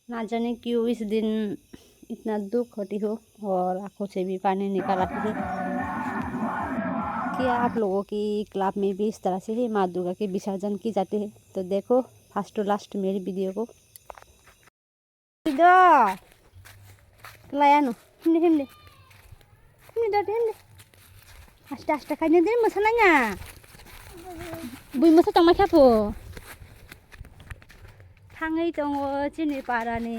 ना जाने क्यों इस दिन इतना दुख होती हो और आंखों से भी पानी निकल आती है। क्या आप लोगों की क्लब में भी इस तरह से ही माँ दुर्गा के विसर्जन की जाती है? तो देखो फर्स्ट टू लास्ट मेरी वीडियो को। लाया नो हिमले हिमले हिमले दो हिमले आस्ते आस्ते खाइने दिन मोसानाया बुई मोसा तंमा खापो थाङै दङ जोंनि पारानि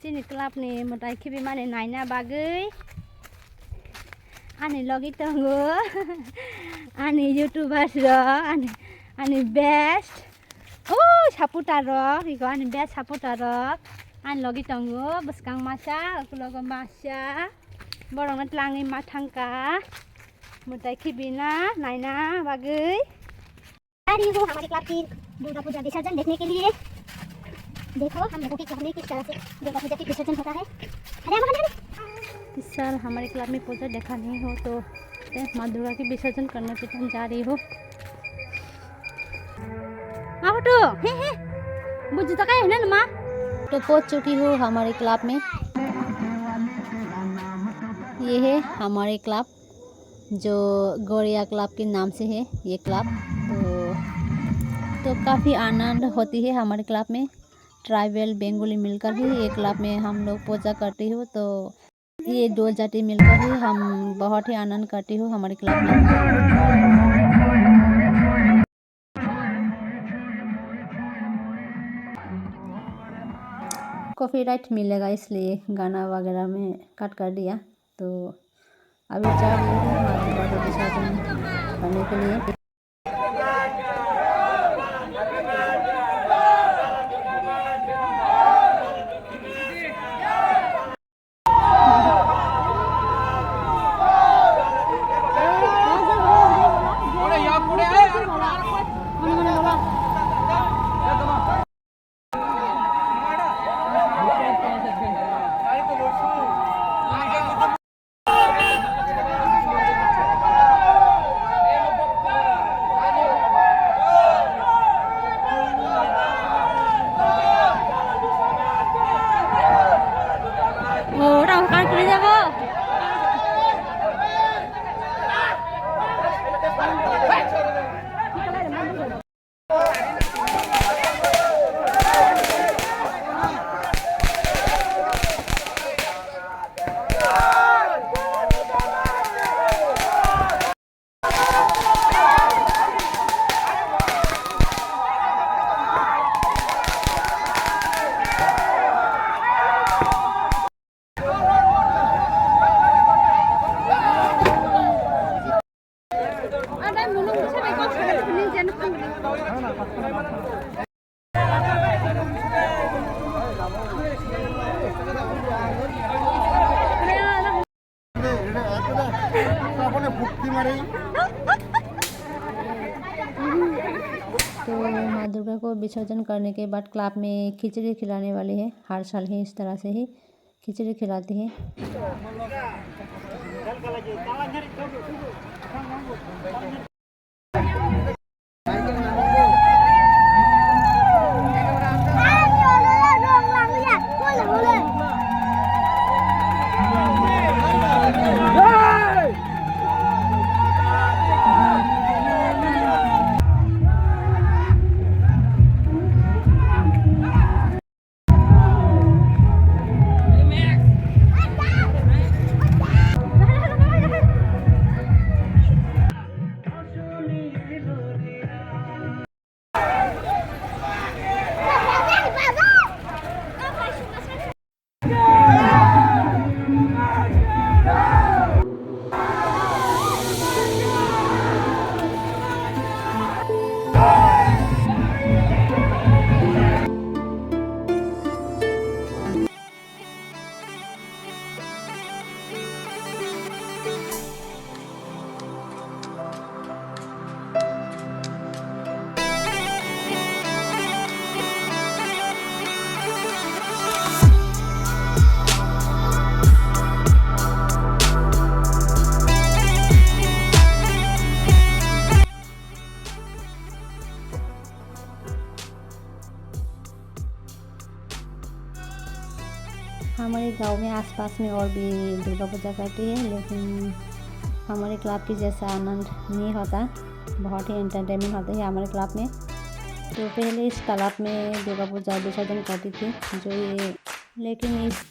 जोंनि क्लाबनि मोदाय खेबि माने नायना बागै आंनि लगि दङ आंनि युट्युबार आंनि बेस्ट सापर्टार इको आंनि बेस्ट सापर्टार आंनि लगि दङ बसकां मासा अकुलग मासा बरंना लाङै माथांका मोदाय खेबिना नायना बागै रही हूँ हमारे क्लब की दुर्गा पूजा विसर्जन देखने के लिए। देखो हम लोगों के क्लब में किस तरह से दुर्गा पूजा की विसर्जन होता है। इस साल हमारे क्लब में पूजा देखा नहीं हो तो माँ दुर्गा की विसर्जन करने के टाइम जा रही हो। तो हे बुझ तो है ना माँ तो पहुँच चुकी हूँ हमारे क्लब में। ये है हमारे क्लब जो गौरिया क्लब के नाम से है ये क्लब। तो काफ़ी आनंद होती है हमारे क्लब में। ट्राइबल बेंगोली मिलकर ही ये क्लब में हम लोग पूजा करते हो। तो ये दो जाति मिलकर ही हम बहुत ही आनंद करते हो हमारे क्लब में। कॉपीराइट मिलेगा इसलिए गाना वगैरह में कट कर दिया। तो अभी जा रही हूँ माँ दुर्गा को विसर्जन करने के लिए। तो माँ दुर्गा को विसर्जन करने के बाद क्लब में खिचड़ी खिलाने वाले हैं। हर साल ही इस तरह से ही खिचड़ी खिलाते हैं। हमारे गांव में आसपास में और भी दुर्गा पूजा करती है, लेकिन हमारे क्लब की जैसा आनंद नहीं होता। बहुत ही एंटरटेनमेंट होता है हमारे क्लब में। तो पहले इस तालाब में दुर्गा पूजा विसर्जन करती थी, जो ये लेकिन इस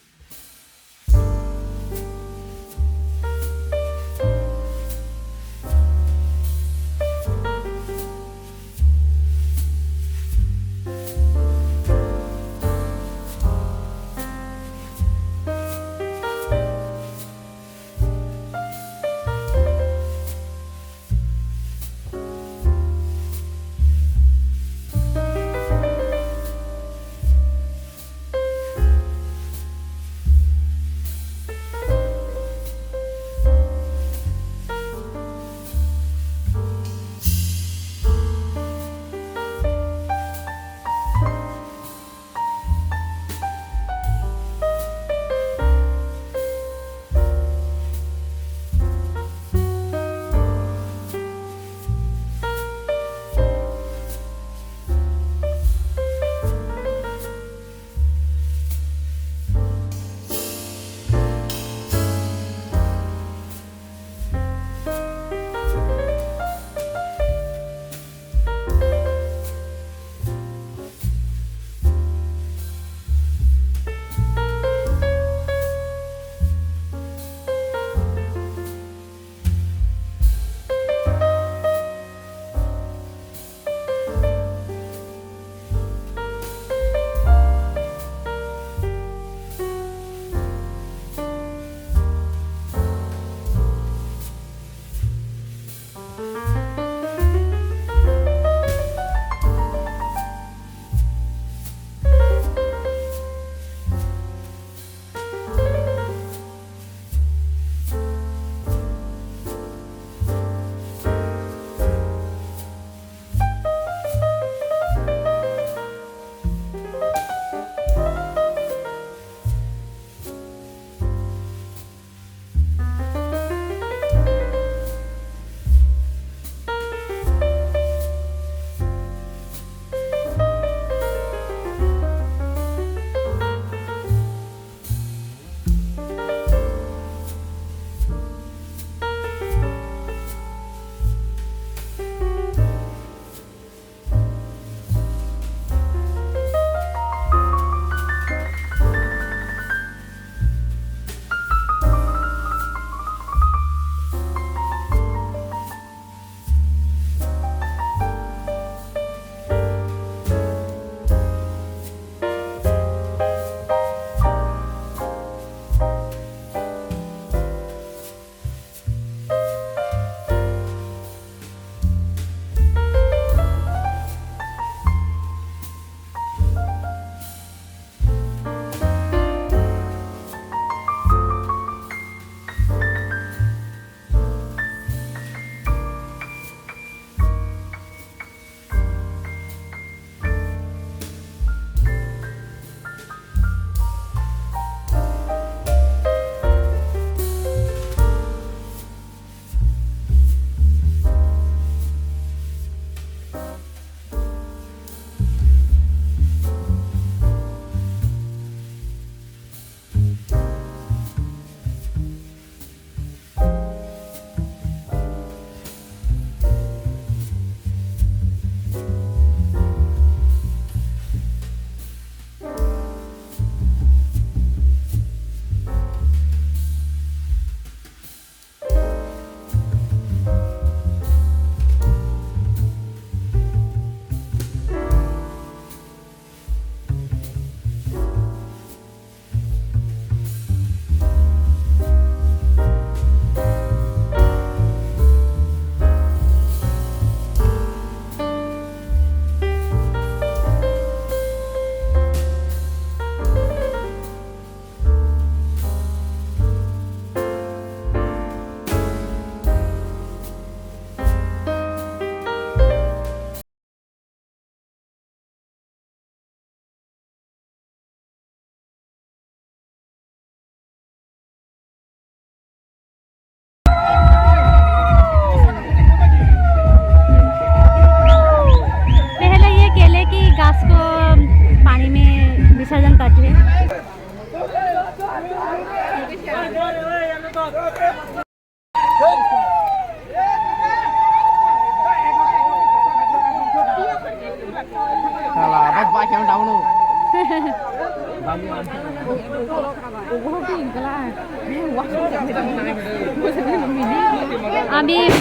अभी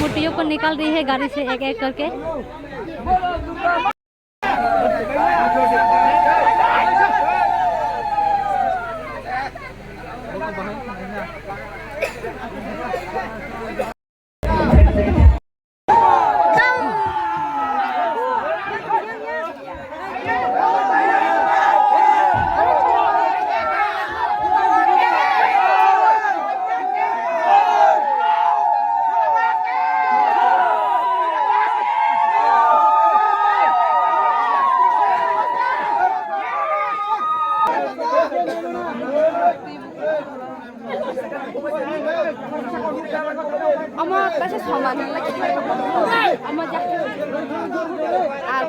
मूर्तियों को निकाल रही है गाड़ी से एक एक करके। আমার কাছে সমান আমার আর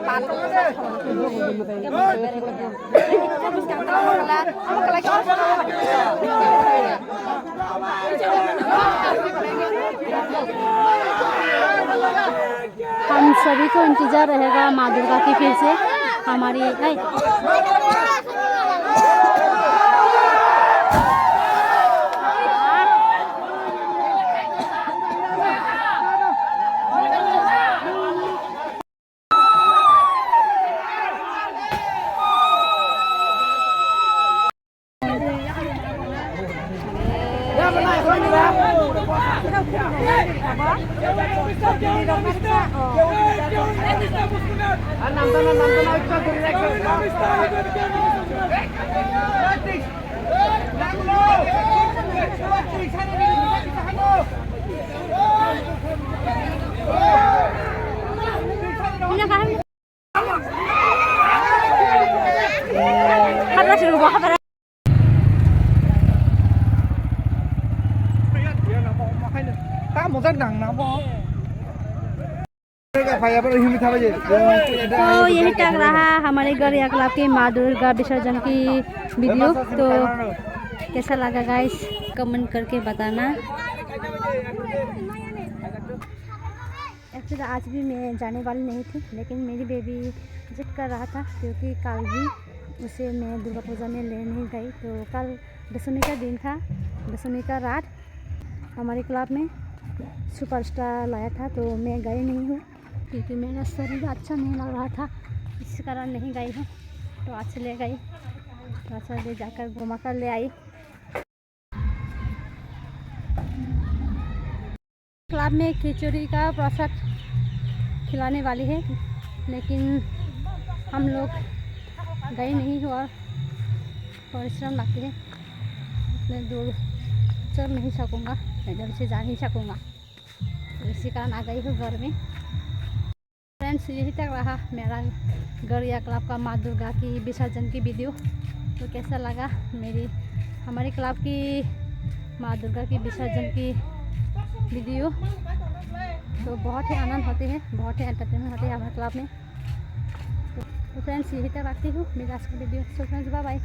हम सभी को इंतजार रहेगा माँ दुर्गा की फिर से हमारी một rất nặng lắm đó। तो यही तक रहा हमारे गरिया क्लब की माँ दुर्गा विसर्जन की वीडियो। तो कैसा लगा गाइस कमेंट करके बताना। एक्चुअली आज भी मैं जाने वाली नहीं थी, लेकिन मेरी बेबी जिद कर रहा था क्योंकि कल भी उसे मैं दुर्गा पूजा में ले नहीं गई। तो कल दशमी का दिन था, दशमी का रात हमारे क्लब में सुपरस्टार लाया था, तो मैं गई नहीं हूँ क्योंकि मेरा शरीर अच्छा नहीं लग रहा था, इस कारण नहीं गई हूँ। तो आज ले गई, तो अच्छा ले जाकर घुमा कर ले आई। क्लब में खिचड़ी का प्रसाद खिलाने वाली है, लेकिन हम लोग गए नहीं हुआ, परिश्रम लगती है, इसलिए दूर चल नहीं सकूँगा, इधर से जा नहीं सकूँगा, तो इसी कारण आ गई हूँ घर में। फ्रेंड्स यही तक रहा मेरा गरिया क्लब का माँ दुर्गा की विसर्जन की वीडियो। तो कैसा लगा हमारे क्लब की माँ दुर्गा की विसर्जन की वीडियो। तो बहुत ही आनंद होते हैं, बहुत ही एंटरटेनमेंट होते हैं हमारे क्लब में। तो फ्रेंड्स यही तक रखती हूँ मेरा आज का video. So friends bye bye.